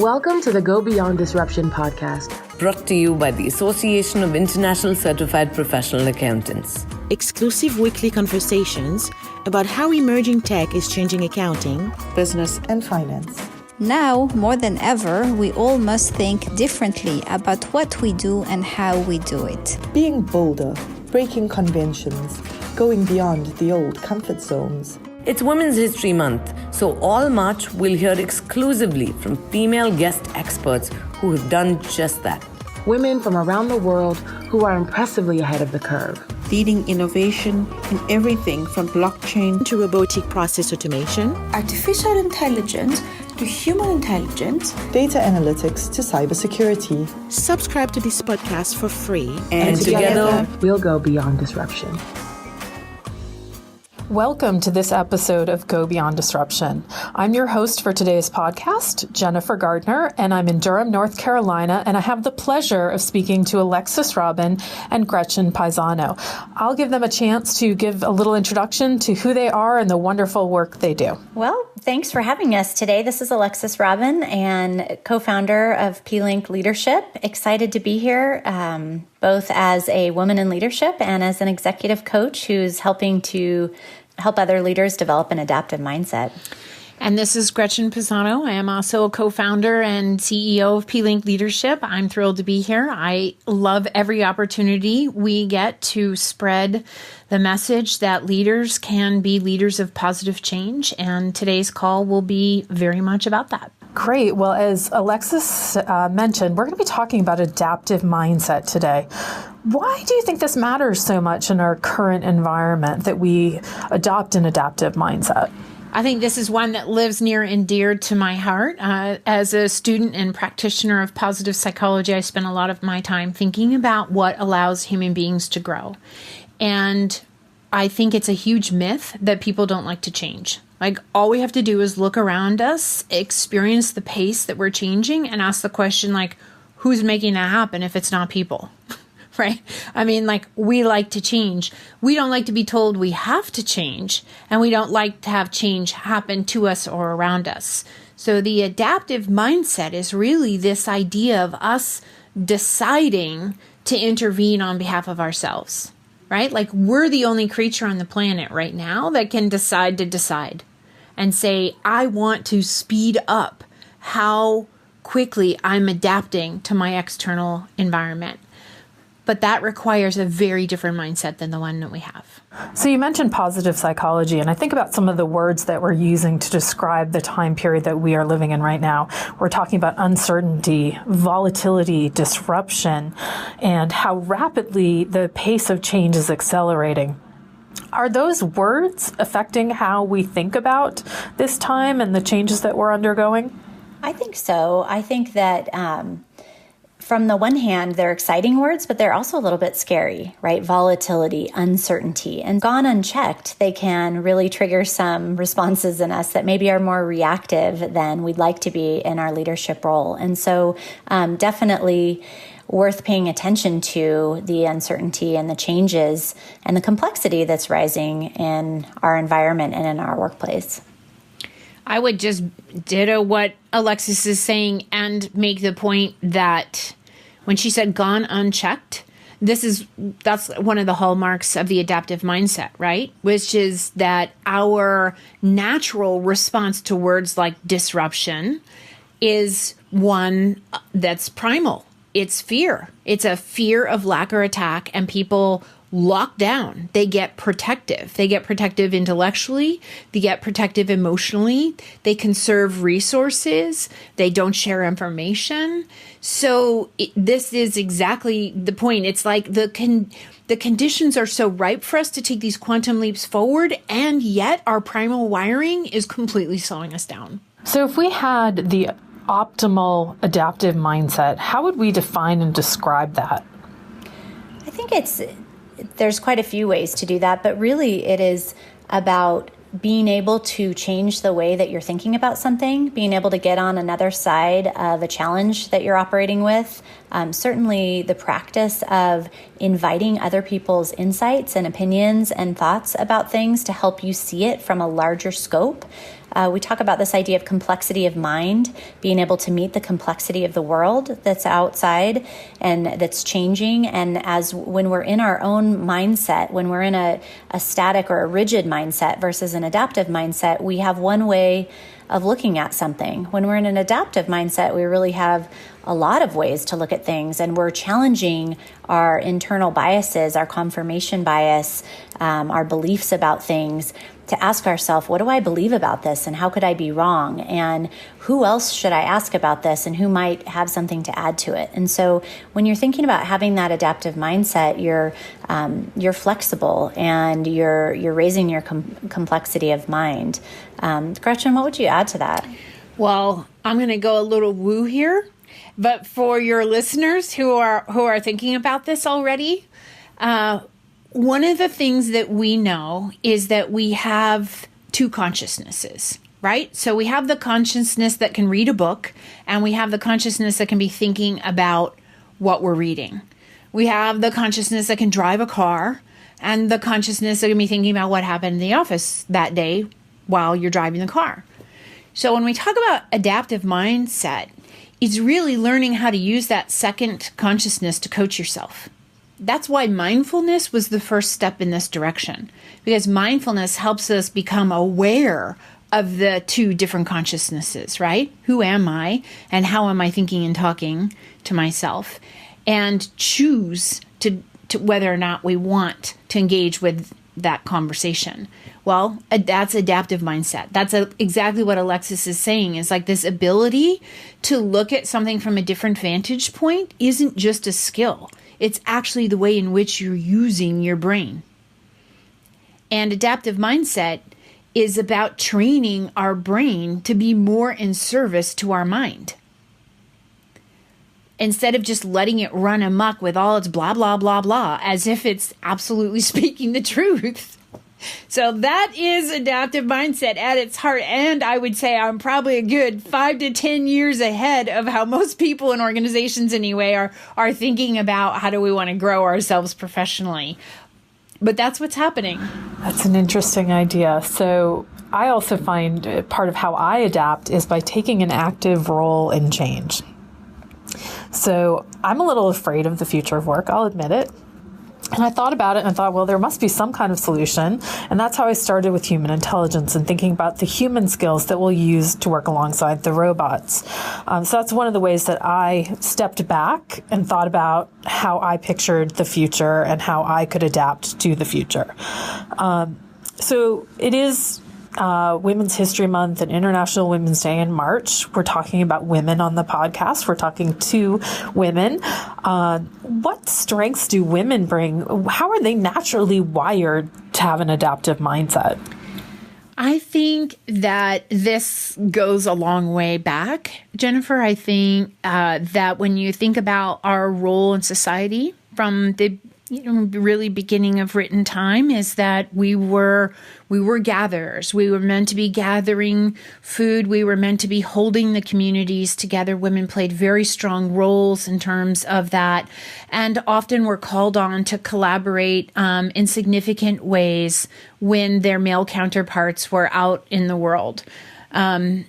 Welcome to the Go Beyond Disruption podcast, brought to you by the Association of International Certified Professional Accountants. Exclusive weekly conversations about how emerging tech is changing accounting, business, and finance. Now, more than ever, we all must think differently about what we do and how we do it. Being bolder, breaking conventions, going beyond the old comfort zones. It's Women's History Month, so all March we'll hear exclusively from female guest experts who have done just that. Women from around the world who are impressively ahead of the curve. Leading innovation in everything from blockchain to robotic process automation, artificial intelligence to human intelligence, data analytics to cybersecurity. Subscribe to this podcast for free. And together we'll go beyond disruption. Welcome to this episode of Go Beyond Disruption. I'm your host for today's podcast, Jennifer Gardner, and I'm in Durham, North Carolina, and I have the pleasure of speaking to Alexis Robin and Gretchen Pisano. I'll give them a chance to give a little introduction to who they are and the wonderful work they do. Well, thanks for having us today. This is Alexis Robin and co-founder of pLink Leadership. Excited to be here, both as a woman in leadership and as an executive coach who's helping to help other leaders develop an adaptive mindset. And this is Gretchen Pisano. I am also a co-founder and CEO of pLink Leadership. I'm thrilled to be here. I love every opportunity we get to spread the message that leaders can be leaders of positive change. And today's call will be very much about that. Great. Well, as Alexis mentioned, we're going to be talking about adaptive mindset today. Why do you think this matters so much in our current environment that we adopt an adaptive mindset? I think this is one that lives near and dear to my heart. As a student and practitioner of positive psychology, I spend a lot of my time thinking about what allows human beings to grow. And I think it's a huge myth that people don't like to change. Like, all we have to do is look around us, experience the pace that we're changing, and ask the question, like, who's making that happen if it's not people? Right? I mean, like, we like to change. We don't like to be told we have to change, and we don't like to have change happen to us or around us. So the adaptive mindset is really this idea of us deciding to intervene on behalf of ourselves, right? Like, we're the only creature on the planet right now that can decide to decide and say, I want to speed up how quickly I'm adapting to my external environment. But that requires a very different mindset than the one that we have. So you mentioned positive psychology, and I think about some of the words that we're using to describe the time period that we are living in right now. We're talking about uncertainty, volatility, disruption, and how rapidly the pace of change is accelerating. Are those words affecting how we think about this time and the changes that we're undergoing? I think so. I think that from the one hand, they're exciting words, but they're also a little bit scary, right? Volatility, uncertainty, and gone unchecked, they can really trigger some responses in us that maybe are more reactive than we'd like to be in our leadership role. And so definitely worth paying attention to the uncertainty and the changes and the complexity that's rising in our environment and in our workplace. I would just ditto what Alexis is saying and make the point that when she said gone unchecked, that's one of the hallmarks of the adaptive mindset, right? Which is that our natural response to words like disruption is one that's primal. It's fear. It's a fear of lack or attack, and people lock down. They get protective. They get protective intellectually. They get protective emotionally. They conserve resources. They don't share information. So this is exactly the point. It's like the conditions are so ripe for us to take these quantum leaps forward, and yet our primal wiring is completely slowing us down. So if we had the optimal adaptive mindset, how would we define and describe that? I think there's quite a few ways to do that, but really it is about being able to change the way that you're thinking about something, being able to get on another side of a challenge that you're operating with. Certainly the practice of inviting other people's insights and opinions and thoughts about things to help you see it from a larger scope. We talk about this idea of complexity of mind, being able to meet the complexity of the world that's outside and that's changing. And as when we're in our own mindset, when we're in a static or a rigid mindset versus an adaptive mindset, we have one way of looking at something. When we're in an adaptive mindset, we really have a lot of ways to look at things, and we're challenging our internal biases, our confirmation bias, our beliefs about things, to ask ourselves, what do I believe about this, and how could I be wrong, and who else should I ask about this, and who might have something to add to it. And so when you're thinking about having that adaptive mindset, you're flexible and you're raising your complexity of mind. Gretchen, what would you add to that? Well, I'm going to go a little woo here, but for your listeners who are thinking about this already, one of the things that we know is that we have two consciousnesses, right? So we have the consciousness that can read a book, and we have the consciousness that can be thinking about what we're reading. We have the consciousness that can drive a car, and the consciousness that can be thinking about what happened in the office that day while you're driving the car. So when we talk about adaptive mindset, it's really learning how to use that second consciousness to coach yourself. That's why mindfulness was the first step in this direction, because mindfulness helps us become aware of the two different consciousnesses, right? Who am I, and how am I thinking and talking to myself, and choose to whether or not we want to engage with that conversation. Well, that's adaptive mindset. That's exactly what Alexis is saying, is like this ability to look at something from a different vantage point isn't just a skill. It's actually the way in which you're using your brain. And adaptive mindset is about training our brain to be more in service to our mind. Instead of just letting it run amok with all its blah, blah, blah, blah, as if it's absolutely speaking the truth. So that is adaptive mindset at its heart. And I would say I'm probably a good 5 to 10 years ahead of how most people in organizations anyway are thinking about how do we want to grow ourselves professionally. But that's what's happening. That's an interesting idea. So I also find part of how I adapt is by taking an active role in change. So I'm a little afraid of the future of work, I'll admit it. And I thought about it and I thought, well, there must be some kind of solution. And that's how I started with human intelligence and thinking about the human skills that we'll use to work alongside the robots. So that's one of the ways that I stepped back and thought about how I pictured the future and how I could adapt to the future. So it is Women's History Month and International Women's Day in March. We're talking about women on the podcast. We're talking to women. What strengths do women bring? How are they naturally wired to have an adaptive mindset? I think that this goes a long way back, Jennifer. I think that when you think about our role in society from the really beginning of written time, is that we were gatherers. We were meant to be gathering food. We were meant to be holding the communities together. Women played very strong roles in terms of that, and often were called on to collaborate in significant ways when their male counterparts were out in the world. And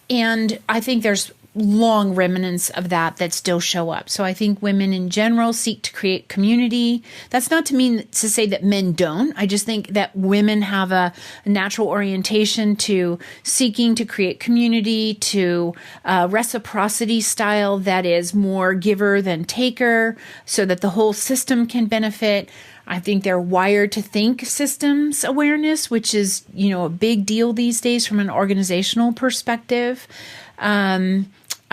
I think there's long remnants of that still show up. So I think women in general seek to create community. That's not to say that men don't. I just think that women have a natural orientation to seeking to create community, to reciprocity style that is more giver than taker, so that the whole system can benefit. I think they're wired to think systems awareness, which is, a big deal these days from an organizational perspective.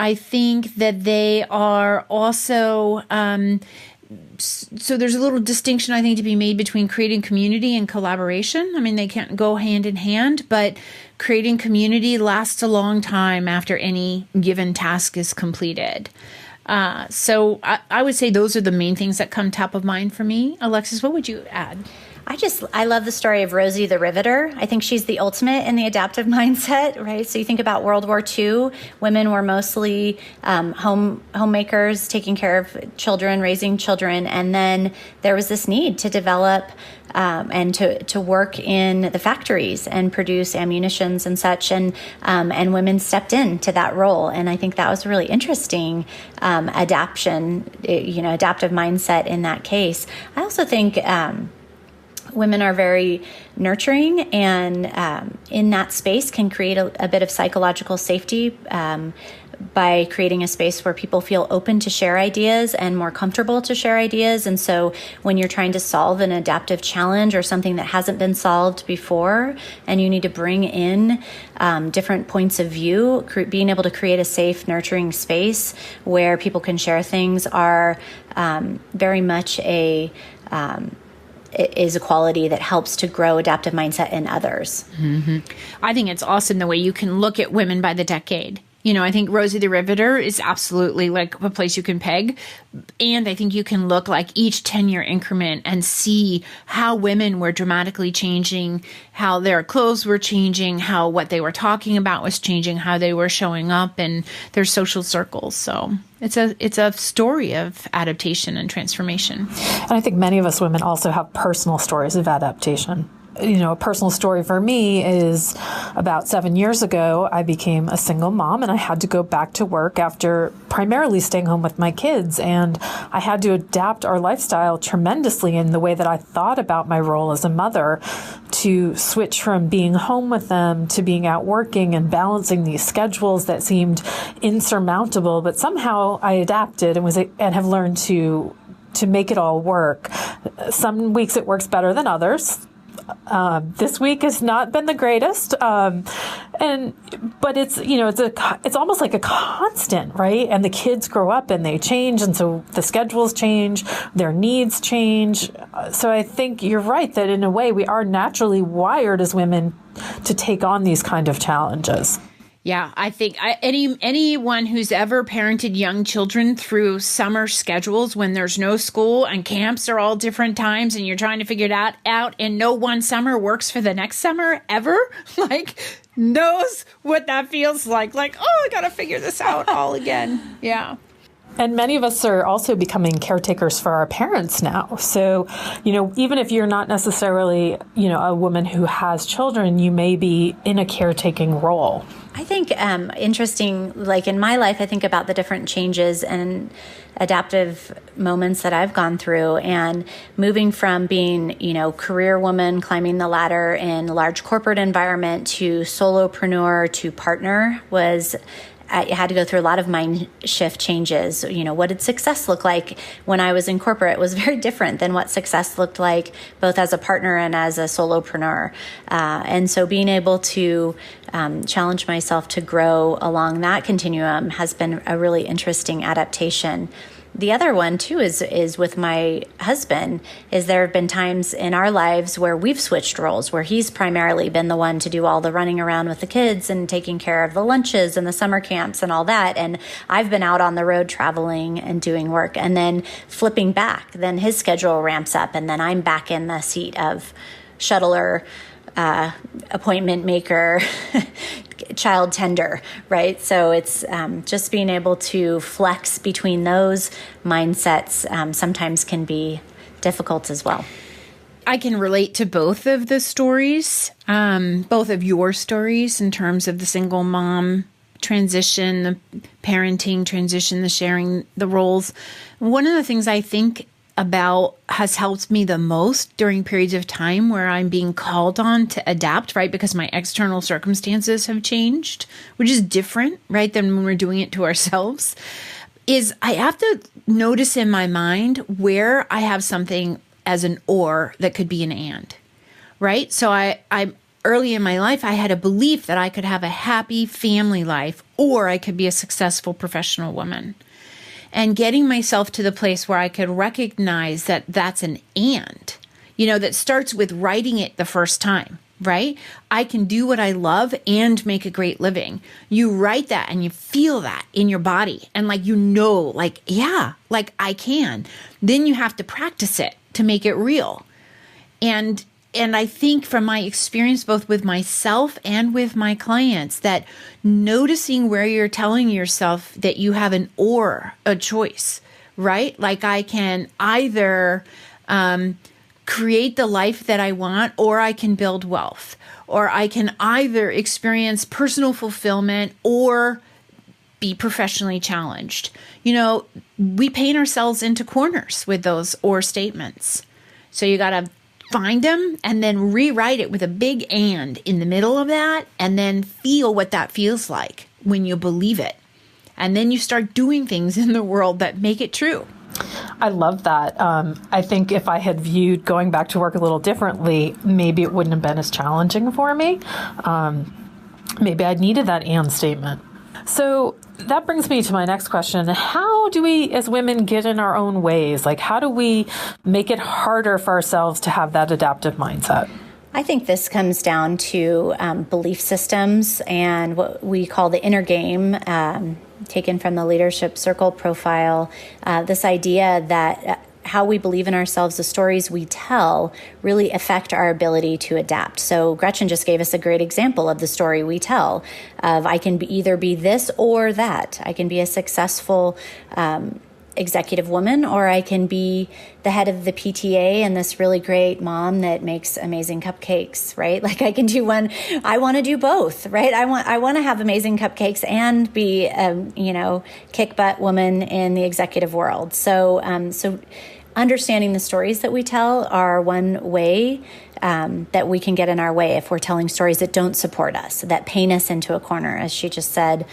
I think that they are also, so there's a little distinction, I think, to be made between creating community and collaboration. I mean, they can't go hand in hand, but creating community lasts a long time after any given task is completed. So I would say those are the main things that come top of mind for me. Alexis, what would you add? I love the story of Rosie the Riveter. I think she's the ultimate in the adaptive mindset, right? So you think about World War II, women were mostly homemakers, taking care of children, raising children, and then there was this need to develop and to work in the factories and produce ammunitions and such, and women stepped into that role, and I think that was a really interesting adaptive mindset in that case. I also think women are very nurturing, and in that space can create a bit of psychological safety by creating a space where people feel open to share ideas and more comfortable to share ideas. And so when you're trying to solve an adaptive challenge or something that hasn't been solved before, and you need to bring in different points of view, being able to create a safe, nurturing space where people can share things are very much is a quality that helps to grow adaptive mindset in others. Mm-hmm. I think it's awesome the way you can look at women by the decade. I think Rosie the Riveter is absolutely like a place you can peg. And I think you can look like each 10-year increment and see how women were dramatically changing, how their clothes were changing, how what they were talking about was changing, how they were showing up in their social circles. So it's a story of adaptation and transformation. And I think many of us women also have personal stories of adaptation. A personal story for me is about 7 years ago, I became a single mom and I had to go back to work after primarily staying home with my kids. And I had to adapt our lifestyle tremendously in the way that I thought about my role as a mother, to switch from being home with them to being out working and balancing these schedules that seemed insurmountable. But somehow I adapted and have learned to make it all work. Some weeks it works better than others. This week has not been the greatest, but it's almost like a constant, right? And the kids grow up and they change, and so the schedules change, their needs change. So I think you're right that in a way we are naturally wired as women to take on these kind of challenges. Yeah, I think anyone who's ever parented young children through summer schedules when there's no school and camps are all different times and you're trying to figure it out and no one summer works for the next summer ever, knows what that feels like. I got to figure this out all again. Yeah. And many of us are also becoming caretakers for our parents now. So, even if you're not necessarily, a woman who has children, you may be in a caretaking role. I think interesting, in my life, I think about the different changes and adaptive moments that I've gone through, and moving from being, career woman climbing the ladder in a large corporate environment to solopreneur to partner I had to go through a lot of mind shift changes. What did success look like when I was in corporate? It was very different than what success looked like both as a partner and as a solopreneur. And so being able to challenge myself to grow along that continuum has been a really interesting adaptation. The other one, too, is with my husband, is there have been times in our lives where we've switched roles, where he's primarily been the one to do all the running around with the kids and taking care of the lunches and the summer camps and all that. And I've been out on the road traveling and doing work, and then flipping back. Then his schedule ramps up, and then I'm back in the seat of shuttler, appointment maker, child tender, right? So it's just being able to flex between those mindsets sometimes can be difficult as well. I can relate to both of the stories, both of your stories in terms of the single mom transition, the parenting transition, the sharing the roles. One of the things I think about has helped me the most during periods of time where I'm being called on to adapt, right? Because my external circumstances have changed, which is different, right, than when we're doing it to ourselves, is I have to notice in my mind where I have something as an or that could be an and, right? So I early in my life, I had a belief that I could have a happy family life or I could be a successful professional woman. And getting myself to the place where I could recognize that that's an and, that starts with writing it the first time, right? I can do what I love and make a great living. You write that and you feel that in your body and I can. Then you have to practice it to make it real. And I think from my experience, both with myself and with my clients, that noticing where you're telling yourself that you have an or, a choice, right? Like I can either create the life that I want, or I can build wealth, or I can either experience personal fulfillment or be professionally challenged. You know, we paint ourselves into corners with those or statements. So you got to find them and then rewrite it with a big and in the middle of that, and then feel what that feels like when you believe it. And then you start doing things in the world that make it true. I love that. I think if I had viewed going back to work a little differently, maybe it wouldn't have been as challenging for me. Maybe I'd needed that and statement. So that brings me to my next question. How do we as women get in our own ways? Like, how do we make it harder for ourselves to have that adaptive mindset? I think this comes down to belief systems and what we call the inner game, taken from the leadership circle profile. This idea that how we believe in ourselves, the stories we tell, really affect our ability to adapt. So Gretchen just gave us a great example of the story we tell of I can either be this or that. I can be a successful executive woman, or I can be the head of the PTA and this really great mom that makes amazing cupcakes, right? Like I can do one. I want to do both, right? I want to have amazing cupcakes and be kick butt woman in the executive world. So understanding the stories that we tell are one way that we can get in our way if we're telling stories that don't support us, that paint us into a corner, as she just said.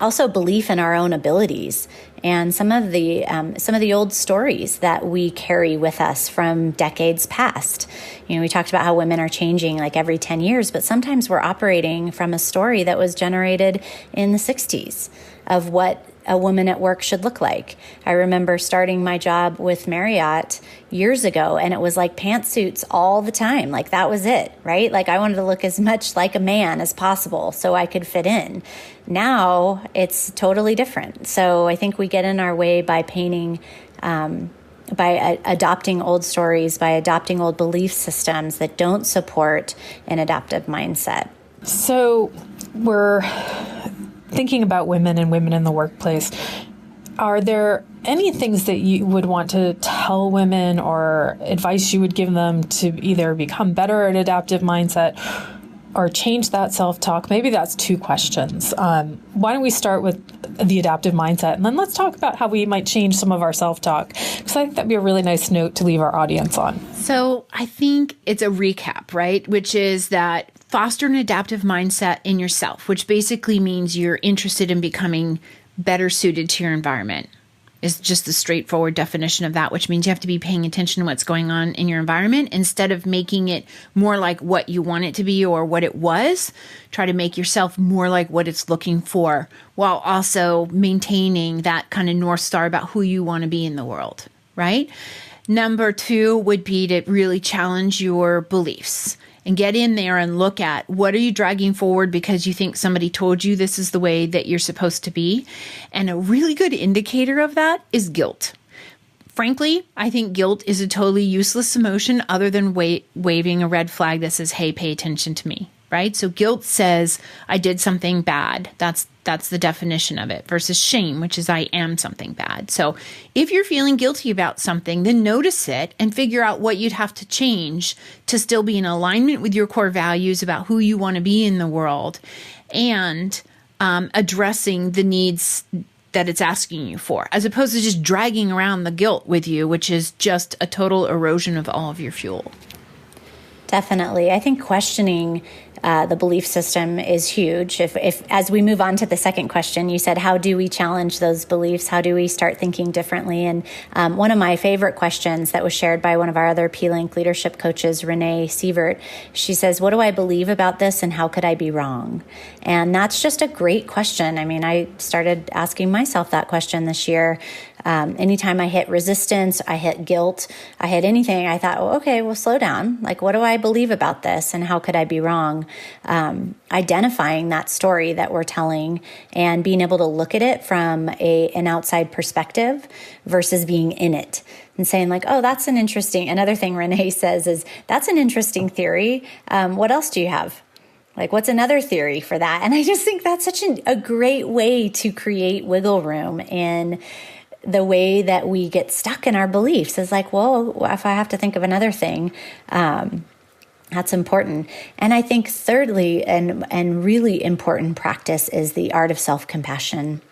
Also, belief in our own abilities and some of the old stories that we carry with us from decades past. You know, we talked about how women are changing like every 10 years, but sometimes we're operating from a story that was generated in the 60s of what a woman at work should look like. I remember starting my job with Marriott years ago, and it was like pantsuits all the time. Like that was it, right? Like I wanted to look as much like a man as possible so I could fit in. Now it's totally different. So I think we get in our way by painting, by adopting old stories, by adopting old belief systems that don't support an adaptive mindset. So we're thinking about women and women in the workplace. Are there any things that you would want to tell women or advice you would give them to either become better at adaptive mindset or change that self-talk? Maybe that's two questions. Why don't we start with the adaptive mindset, and then let's talk about how we might change some of our self-talk, because I think that'd be a really nice note to leave our audience on. So I think it's a recap, right? Which is that foster an adaptive mindset in yourself, which basically means you're interested in becoming better suited to your environment. Is just the straightforward definition of that, which means you have to be paying attention to what's going on in your environment instead of making it more like what you want it to be or what it was. Try to make yourself more like what it's looking for, while also maintaining that kind of North Star about who you want to be in the world, right? Number two would be to really challenge your beliefs and get in there and look at what are you dragging forward because you think somebody told you this is the way that you're supposed to be. And a really good indicator of that is guilt. Frankly, I think guilt is a totally useless emotion other than waving a red flag that says, hey, pay attention to me, right? So guilt says I did something bad. That's the definition of it, versus shame, which is I am something bad. So if you're feeling guilty about something, then notice it and figure out what you'd have to change to still be in alignment with your core values about who you want to be in the world, and addressing the needs that it's asking you for, as opposed to just dragging around the guilt with you, which is just a total erosion of all of your fuel. Definitely. I think questioning the belief system is huge. If as we move on to the second question, you said, how do we challenge those beliefs? How do we start thinking differently? And one of my favorite questions that was shared by one of our other pLink leadership coaches, Renee Sievert, she says, what do I believe about this and how could I be wrong? And that's just a great question. I mean, I started asking myself that question this year. Anytime I hit resistance, I hit guilt, I hit anything, I thought, well, okay, well, slow down. Like, what do I believe about this and how could I be wrong? Identifying that story that we're telling and being able to look at it from an outside perspective versus being in it and saying like, oh, that's another thing Renee says is, that's an interesting theory. What else do you have? Like, what's another theory for that? And I just think that's such a great way to create wiggle room in the way that we get stuck in our beliefs. Is like, well, if I have to think of another thing, that's important. And I think thirdly, and really important practice is the art of self-compassion.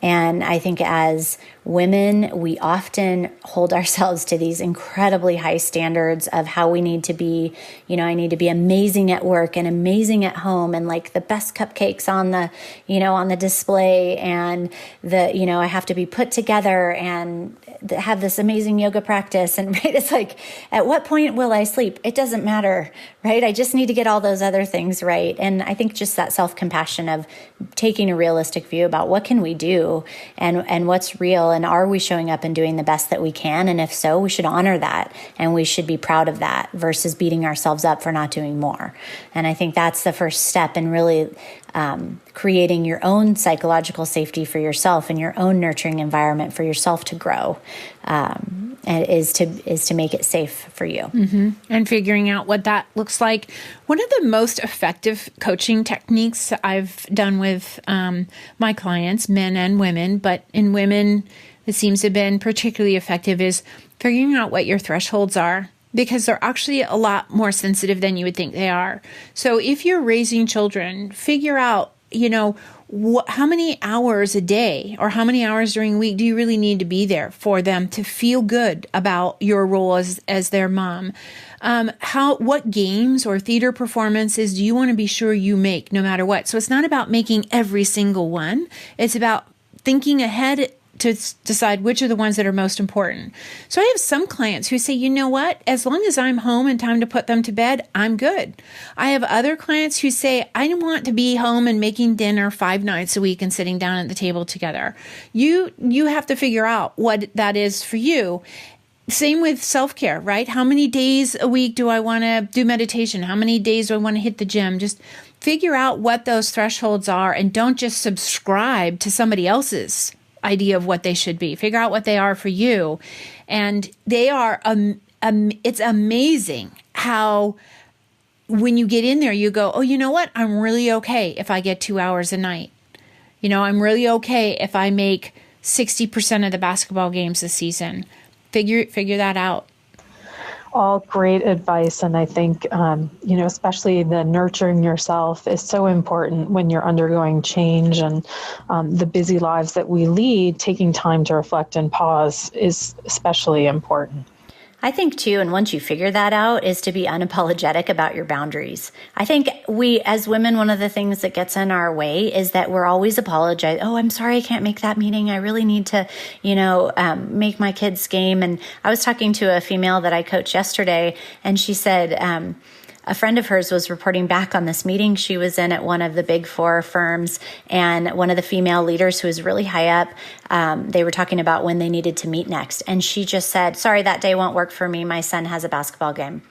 And I think as women, we often hold ourselves to these incredibly high standards of how we need to be. I need to be amazing at work and amazing at home and like the best cupcakes on the display, and I have to be put together and have this amazing yoga practice. And right, it's like, at what point will I sleep? It doesn't matter, right? I just need to get all those other things right. And I think just that self-compassion of taking a realistic view about what can we do and what's real, and are we showing up and doing the best that we can? And if so, we should honor that and we should be proud of that versus beating ourselves up for not doing more. And I think that's the first step in really creating your own psychological safety for yourself and your own nurturing environment for yourself to grow, is to make it safe for you. Mm-hmm. And figuring out what that looks like. One of the most effective coaching techniques I've done with my clients, men and women, but in women it seems to have been particularly effective, is figuring out what your thresholds are, because they're actually a lot more sensitive than you would think they are. So if you're raising children, figure out, how many hours a day or how many hours during the week do you really need to be there for them to feel good about your role as their mom? What games or theater performances do you want to be sure you make no matter what? So it's not about making every single one. It's about thinking ahead to decide which are the ones that are most important. So I have some clients who say, you know what, as long as I'm home and time to put them to bed, I'm good. I have other clients who say, I want to be home and making dinner 5 nights a week and sitting down at the table together. You have to figure out what that is for you. Same with self-care, right? How many days a week do I want to do meditation? How many days do I want to hit the gym? Just figure out what those thresholds are and don't just subscribe to somebody else's idea of what they should be. Figure out what they are for you. And they are, it's amazing how when you get in there, you go, oh, you know what? I'm really okay if I get 2 hours a night. I'm really okay if I make 60% of the basketball games this season. Figure that out. All great advice. And I think, especially the nurturing yourself is so important when you're undergoing change, and the busy lives that we lead, taking time to reflect and pause is especially important. I think too, and once you figure that out, is to be unapologetic about your boundaries. I think we, as women, one of the things that gets in our way is that we're always apologizing. Oh, I'm sorry, I can't make that meeting. I really need to, make my kids' game. And I was talking to a female that I coached yesterday, and she said, a friend of hers was reporting back on this meeting she was in at one of the big 4 firms, and one of the female leaders who was really high up, they were talking about when they needed to meet next. And she just said, sorry, that day won't work for me. My son has a basketball game.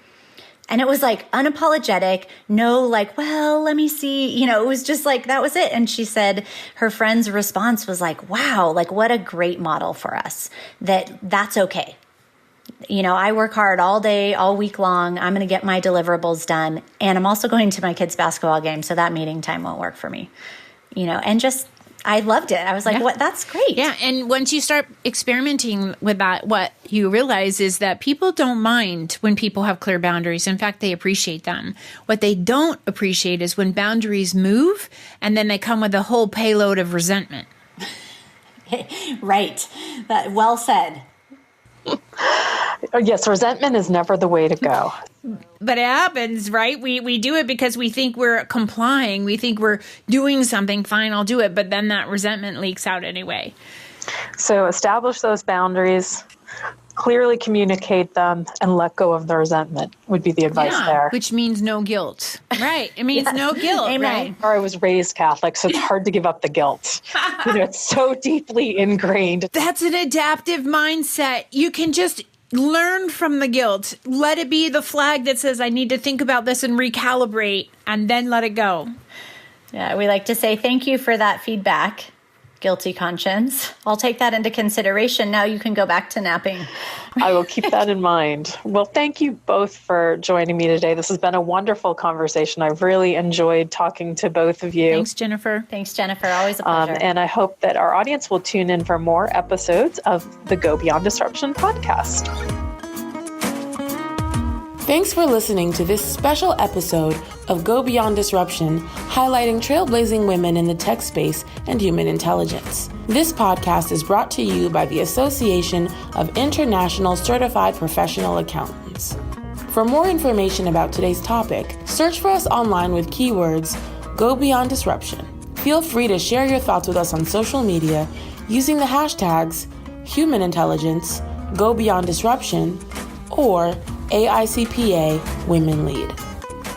And it was like unapologetic, no, like, well, let me see, it was just like, that was it. And she said her friend's response was like, wow, like what a great model for us, that's okay. I work hard all day, all week long. I'm going to get my deliverables done. And I'm also going to my kids' basketball game. So that meeting time won't work for me, and just, I loved it. I was like, what? That's great. Yeah. And once you start experimenting with that, what you realize is that people don't mind when people have clear boundaries. In fact, they appreciate them. What they don't appreciate is when boundaries move and then they come with a whole payload of resentment. Right. Well said. Yes, resentment is never the way to go. But it happens, right? We do it because we think we're complying. We think we're doing something. Fine, I'll do it. But then that resentment leaks out anyway. So establish those boundaries. clearly communicate them and let go of the resentment would be the advice there. Which means no guilt. Right. It means no guilt. Amen. Right? I was raised Catholic, so it's hard to give up the guilt. It's so deeply ingrained. That's an adaptive mindset. You can just learn from the guilt. Let it be the flag that says, I need to think about this and recalibrate, and then let it go. Yeah, we like to say thank you for that feedback, guilty conscience. I'll take that into consideration. Now you can go back to napping. I will keep that in mind. Well, thank you both for joining me today. This has been a wonderful conversation. I've really enjoyed talking to both of you. Thanks, Jennifer. Thanks, Jennifer. Always a pleasure. And I hope that our audience will tune in for more episodes of the Go Beyond Disruption podcast. Thanks for listening to this special episode of Go Beyond Disruption, highlighting trailblazing women in the tech space and human intelligence. This podcast is brought to you by the Association of International Certified Professional Accountants. For more information about today's topic, search for us online with keywords Go Beyond Disruption. Feel free to share your thoughts with us on social media using the hashtags Human Intelligence, Go Beyond Disruption, or AICPA Women Lead.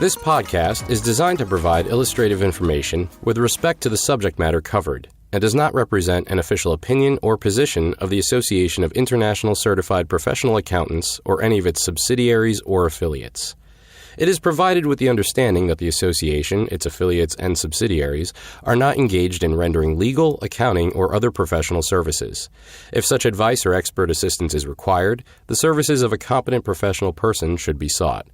This podcast is designed to provide illustrative information with respect to the subject matter covered and does not represent an official opinion or position of the Association of International Certified Professional Accountants or any of its subsidiaries or affiliates. It is provided with the understanding that the association, its affiliates, and subsidiaries are not engaged in rendering legal, accounting, or other professional services. If such advice or expert assistance is required, the services of a competent professional person should be sought.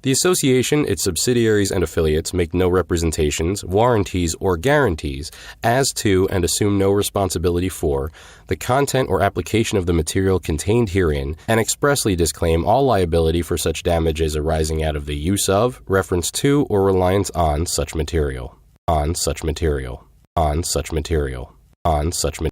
The association, its subsidiaries, and affiliates make no representations, warranties, or guarantees as to and assume no responsibility for the content or application of the material contained herein and expressly disclaim all liability for such damages arising out of the use of, reference to, or reliance on such material. On such material. On such material. On such material.